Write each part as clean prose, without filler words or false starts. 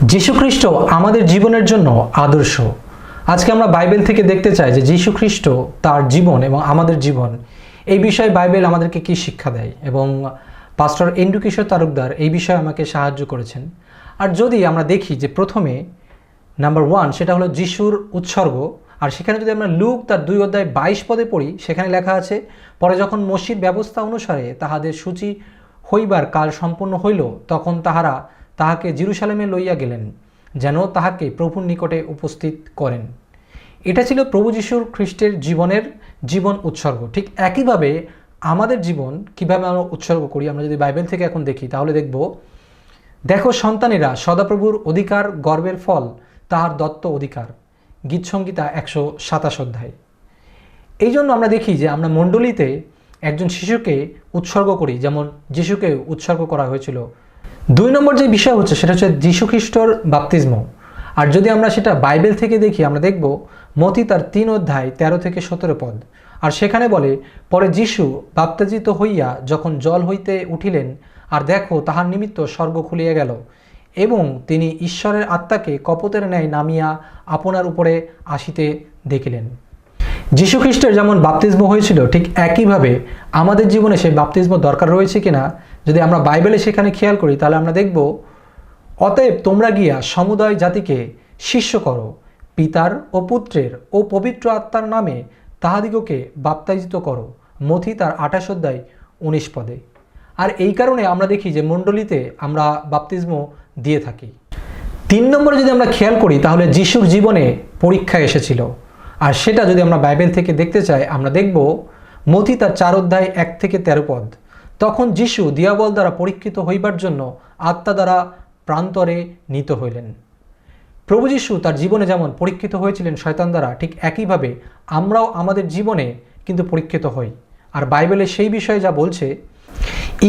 যীশুখ্রিস্ট আমাদের জীবনের জন্য আদর্শ। আজকে আমরা বাইবেল থেকে দেখতে চাই যে যীশুখ্রিস্ট তার জীবন এবং আমাদের জীবন এই বিষয়ে বাইবেল আমাদেরকে কি শিক্ষা দেয়, এবং পাস্টর এন্ড্রু কিশোর তালুকদার এই বিষয়ে আমাকে সাহায্য করেছেন। আর যদি আমরা দেখি যে প্রথমে নাম্বার 1 সেটা হলো যিশুর উৎসর্গ, আর সেখানে যদি আমরা লুক তার 2 অধ্যায় 22 পদে পড়ি, সেখানে লেখা আছে, পরে যখন মসজিদ ব্যবস্থা অনুসারে তাহাদের সূচি হইবার কাল সম্পন্ন হইল, তখন তাহারা তাহাকে জেরুজালেমে লইয়া গেলেন, যেন তাহাকে প্রভুর নিকটে উপস্থিত করেন। এটা ছিল প্রভু যীশুর খ্রিস্টের জীবন উৎসর্গ। ঠিক একইভাবে আমাদের জীবন কিভাবে আমরা উৎসর্গ করি, আমরা যদি বাইবেল থেকে এখন দেখি তাহলে দেখো সন্তানেরা সদাপ্রভুর অধিকার, গর্বের ফল তাহার দত্ত অধিকার। গীতসংহিতা 127 অধ্যায়। এই জন্য আমরা দেখি যে আমরা মণ্ডলীতে একজন শিশুকে উৎসর্গ করি, যেমন যিশুকে উৎসর্গ করা হয়েছিল। 2 নম্বর যে বিষয় হচ্ছে সেটা হচ্ছে যীশুখ্রিস্টর বাপ্তিস্ম। আর যদি আমরা সেটা বাইবেল থেকে দেখি, আমরা দেখব মতি তার 3 অধ্যায় 13 থেকে 17 পদ। আর সেখানে বলে, পরে যিশু বাপ্তিজিত হইয়া যখন জল হইতে উঠিলেন, আর দেখো তাহার নিমিত্ত স্বর্গ খুলিয়া গেল, এবং তিনি ঈশ্বরের আত্মাকে কপতের ন্যায় নামিয়া আপনার উপরে আসিতে দেখিলেন। যীশুখ্রিস্টের যেমন বাপ্তিস্ম হয়েছিল, ঠিক একইভাবে আমাদের জীবনে সেই বাপ্তিস্ম দরকার রয়েছে কিনা যদি আমরা বাইবেলে সেখানে খেয়াল করি, তাহলে আমরা দেখব, অতএব তোমরা গিয়া সমুদয় জাতিকে শিষ্য করো, পিতার ও পুত্রের ও পবিত্র আত্মার নামে তাহাদিগকে বাপ্তাইজিত করো। মথি তার 28 অধ্যায় 19 পদে। আর এই কারণে আমরা দেখি যে মণ্ডলীতে আমরা বাপ্তিস্ম দিয়ে থাকি। 3 নম্বরে যদি আমরা খেয়াল করি, তাহলে যিশুর জীবনে পরীক্ষা এসেছিল। আর সেটা যদি আমরা বাইবেল থেকে দেখতে চাই, আমরা দেখব মথি তার 4 অধ্যায় 1 থেকে 13 পদ। তখন যিশু দিয়াবল দ্বারা পরীক্ষিত হইবার জন্য আত্মা দ্বারা প্রান্তরে নীত হইলেন। প্রভু যিশু তার জীবনে যেমন পরীক্ষিত হয়েছিলেন শয়তান দ্বারা, ঠিক একইভাবে আমরাও আমাদের জীবনে কিন্তু পরীক্ষিত হই। আর বাইবেলে সেই বিষয়ে যা বলছে,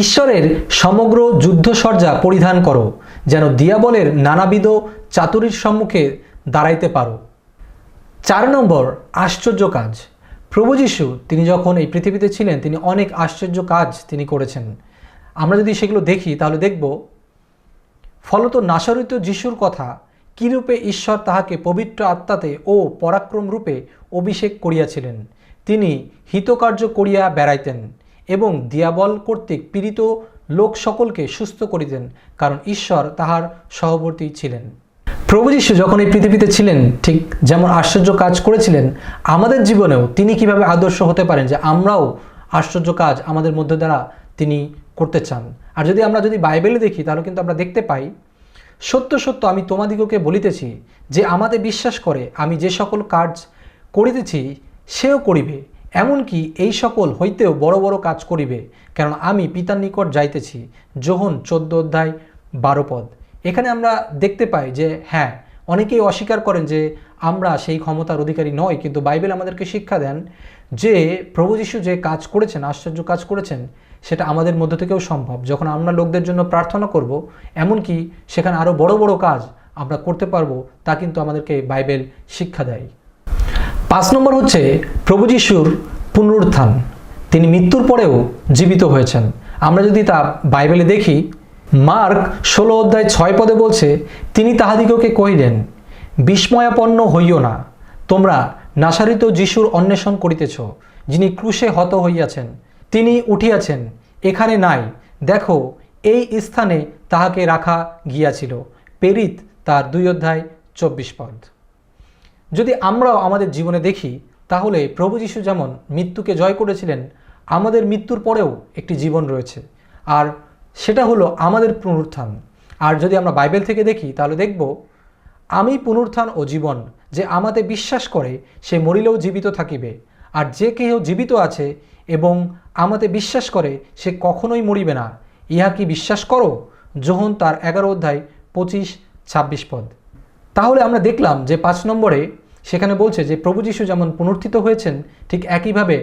ঈশ্বরের সমগ্র যুদ্ধসজ্জা পরিধান করো, যেন দিয়াবলের নানাবিধ চাতুরীর সম্মুখে দাঁড়াইতে পারো। 4 নম্বর আশ্চর্য কাজ। প্রভু যিশু তিনি যখন এই পৃথিবীতে ছিলেন, তিনি অনেক আশ্চর্য কাজ তিনি করেছেন। আমরা যদি সেগুলো দেখি তাহলে দেখব, ফলত নাসরিত যিশুর কথা কীরূপে ঈশ্বর তাহাকে পবিত্র আত্মাতে ও পরাক্রম রূপে অভিষেক করিয়াছিলেন। তিনি হিতকার্য করিয়া বেড়াইতেন এবং দিয়াবল কর্তৃক পীড়িত লোক সকলকে সুস্থ করিতেন, কারণ ঈশ্বর তাহার সহবর্তী ছিলেন। প্রভু যিশু যখন এই পৃথিবীতে ছিলেন, ঠিক যেমন আশ্চর্য কাজ করেছিলেন, আমাদের জীবনেও তিনি কিভাবে আদর্শ হতে পারেন যে আমরাও আশ্চর্য কাজ আমাদের মধ্যে দ্বারা তিনি করতে চান। আর আমরা যদি বাইবেলে দেখি, তাহলে কিন্তু আমরা দেখতে পাই, সত্য সত্য আমি তোমাদিগকে বলিতেছি, যে আমাতে বিশ্বাস করে আমি যে সকল কাজ করিতেছি সেও করিবে, এমনকি এই সকল হইতেও বড় বড় কাজ করিবে, কারণ আমি পিতার নিকট যাইতেছি। যোহন 14 অধ্যায় 12 পদ। এখানে আমরা দেখতে পাই যে হ্যাঁ, অনেকেই অস্বীকার করেন যে আমরা সেই ক্ষমতার অধিকারী নয়, কিন্তু বাইবেল আমাদেরকে শিক্ষা দেন যে প্রভু যিশু যে কাজ করেছেন, আশ্চর্য কাজ করেছেন, সেটা আমাদের মধ্য থেকেও সম্ভব। যখন আমরা লোকদের জন্য প্রার্থনা করব, এমনকি সেখানে আরও বড় বড় কাজ আমরা করতে পারবো, তা কিন্তু আমাদেরকে বাইবেল শিক্ষা দেয়। 5 নম্বর হচ্ছে প্রভু যিশুর পুনরুত্থান। তিনি মৃত্যুর পরেও জীবিত হয়েছেন। আমরা যদি তা বাইবেলে দেখি, মার্ক 16 অধ্যায় 6 পদে বলছে, তিনি তাহাদিগকে কহিলেন, বিস্ময়াপন্ন হইও না, তোমরা নাসারিত যিশুর অন্বেষণ করিতেছ, যিনি ক্রুশে হত হইয়াছেন। তিনি উঠিয়াছেন, এখানে নাই, দেখো এই স্থানে তাহাকে রাখা গিয়াছিল। প্রেরিত তার 2 অধ্যায় 24 পদ। যদি আমরাও আমাদের জীবনে দেখি, তাহলে প্রভু যিশু যেমন মৃত্যুকে জয় করেছিলেন, আমাদের মৃত্যুর পরেও একটি জীবন রয়েছে, আর সেটা হলো আমাদের পুনরুত্থান। আর যদি আমরা বাইবেল থেকে দেখি, তাহলে দেখব, আমি পুনরুত্থান ও জীবন, যে আমাতে বিশ্বাস করে সে মরিলেও জীবিত থাকিবে, আর যে কেহ জীবিত আছে এবং আমাতে বিশ্বাস করে সে কখনোই মরিবে না, ইহা কি বিশ্বাস করো? যোহন তার 11 অধ্যায় 25-26 পদ। তাহলে আমরা দেখলাম যে 5 নম্বরে সেখানে বলছে যে প্রভু যিশু যেমন পুনরুত্থিত হয়েছেন, ঠিক একইভাবে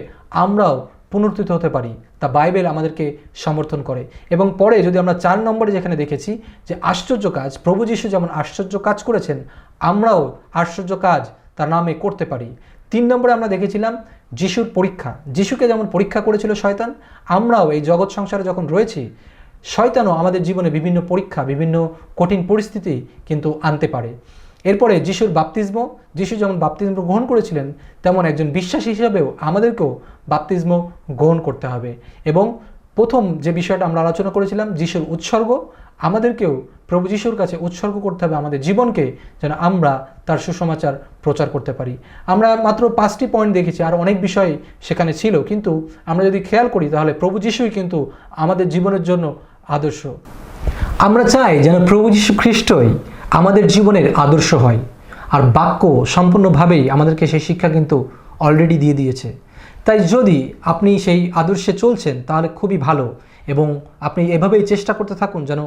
আমরাও পুনরুত্থিত হতে পারি, তা বাইবেল আমাদেরকে সমর্থন করে। এবং পরে যদি আমরা 4 নম্বরে যেখানে দেখেছি যে আশ্চর্য কাজ, প্রভু যিশু যেমন আশ্চর্য কাজ করেছেন, আমরাও আশ্চর্য কাজ তার নামে করতে পারি। 3 নম্বরে আমরা দেখেছিলাম যিশুর পরীক্ষা। যিশুকে যেমন পরীক্ষা করেছিল শয়তান, আমরাও এই জগৎ সংসারে যখন রয়েছি, শয়তানও আমাদের জীবনে বিভিন্ন পরীক্ষা, বিভিন্ন কঠিন পরিস্থিতি কিন্তু আনতে পারে। এরপরে যিশুর বাপ্তিস্ম, যিশু যেমন বাপ্তিস্ম গ্রহণ করেছিলেন, তেমন একজন বিশ্বাসী হিসাবেও আমাদেরকেও বাপ্তিস্ম গ্রহণ করতে হবে। এবং প্রথম যে বিষয়টা আমরা আলোচনা করেছিলাম, যিশুর উৎসর্গ, আমাদেরকেও প্রভু যিশুর কাছে উৎসর্গ করতে হবে আমাদের জীবনকে, যেন আমরা তার সুসমাচার প্রচার করতে পারি। আমরা মাত্র 5টি পয়েন্ট দেখেছি, আর অনেক বিষয় সেখানে ছিল, কিন্তু আমরা যদি খেয়াল করি তাহলে প্রভু যিশুই কিন্তু আমাদের জীবনের জন্য আদর্শ। আমরা চাই যেন প্রভু যীশু খ্রিস্টই আমাদের জীবনের আদর্শ হয়, আর বাক্য সম্পূর্ণভাবেই আমাদেরকে সেই শিক্ষা কিন্তু অলরেডি দিয়ে দিয়েছে। তাই যদি আপনি সেই আদর্শে চলছেন তাহলে খুবই ভালো, এবং আপনি এভাবেই চেষ্টা করতে থাকুন যেন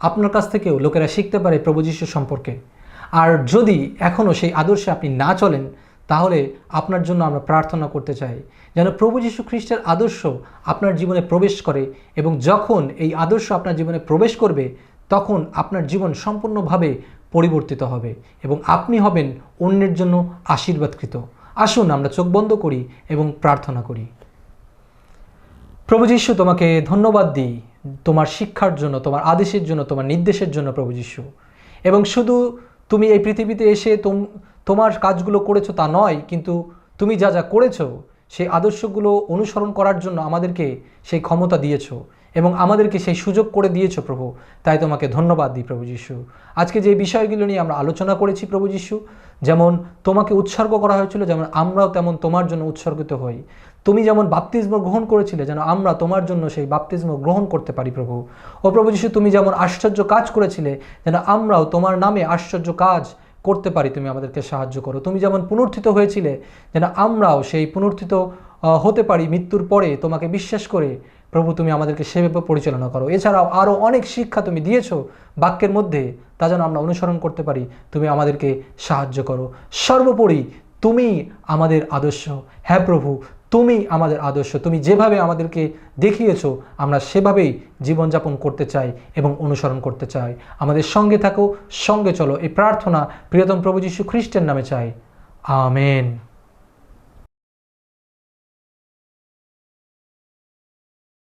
আপনার কাছ থেকেও লোকেরা শিখতে পারে প্রভু যীশু সম্পর্কে। আর যদি এখনও সেই আদর্শে আপনি না চলেন, তাহলে আপনার জন্য আমরা প্রার্থনা করতে চাই যেন প্রভু যীশু খ্রিস্টের আদর্শ আপনার জীবনে প্রবেশ করে, এবং যখন এই আদর্শ আপনার জীবনে প্রবেশ করবে তখন আপনার জীবন সম্পূর্ণভাবে পরিবর্তিত হবে এবং আপনি হবেন অন্যের জন্য আশীর্বাদকৃত। আসুন আমরা চোখ বন্ধ করি এবং প্রার্থনা করি। প্রভু যীশু, তোমাকে ধন্যবাদ দিই তোমার শিক্ষার জন্য, তোমার আদেশের জন্য, তোমার নির্দেশের জন্য প্রভু যীশু। এবং শুধু তুমি এই পৃথিবীতে এসে তোমার কাজগুলো করেছো তা নয়, কিন্তু তুমি যা যা করেছো সেই আদর্শগুলো অনুসরণ করার জন্য আমাদেরকে সেই ক্ষমতা দিয়েছো এবং আমাদেরকে সেই সুযোগ করে দিয়েছো প্রভু। তাই তোমাকে ধন্যবাদ দিই প্রভু যীশু। আজকে যে বিষয়গুলো নিয়ে আমরা আলোচনা করেছি প্রভু যীশু, যেমন তোমাকে উৎসর্গ করা হয়েছিল, যেমন আমরাও তেমন তোমার জন্য উৎসর্গিত হই। তুমি যেমন বাপ্তিস্ম গ্রহণ করেছিলে, যেন আমরা তোমার জন্য সেই বাপ্তিস্ম গ্রহণ করতে পারি প্রভু। ও প্রভু যীশু, তুমি যেমন আশ্চর্য কাজ করেছিলে, যেন আমরাও তোমার নামে আশ্চর্য কাজ করতে পারি। তুমি আমাদেরকে সাহায্য করো। তুমি যেমন পুনরুত্থিত হয়েছিলে, যেন আমরাও সেই পুনরুত্থিত হতে পারি মৃত্যুর পরে তোমাকে বিশ্বাস করে। প্রভু, তুমি আমাদেরকে সেভাবে পরিচালনা করো। এছাড়াও আরও অনেক শিক্ষা তুমি দিয়েছো বাক্যের মধ্যে, তা যেন আমরা অনুসরণ করতে পারি। তুমি আমাদেরকে সাহায্য করো। সর্বোপরি তুমি আমাদের আদর্শ। হ্যাঁ প্রভু, তুমি আমাদের আদর্শ। তুমি যেভাবে আমাদেরকে দেখিয়েছো আমরা সেভাবেই জীবনযাপন করতে চাই এবং অনুসরণ করতে চাই। আমাদের সঙ্গে থাকো, সঙ্গে চলো। এই প্রার্থনা প্রিয়তম প্রভু যীশু খ্রিস্টের নামে চাই। আমেন।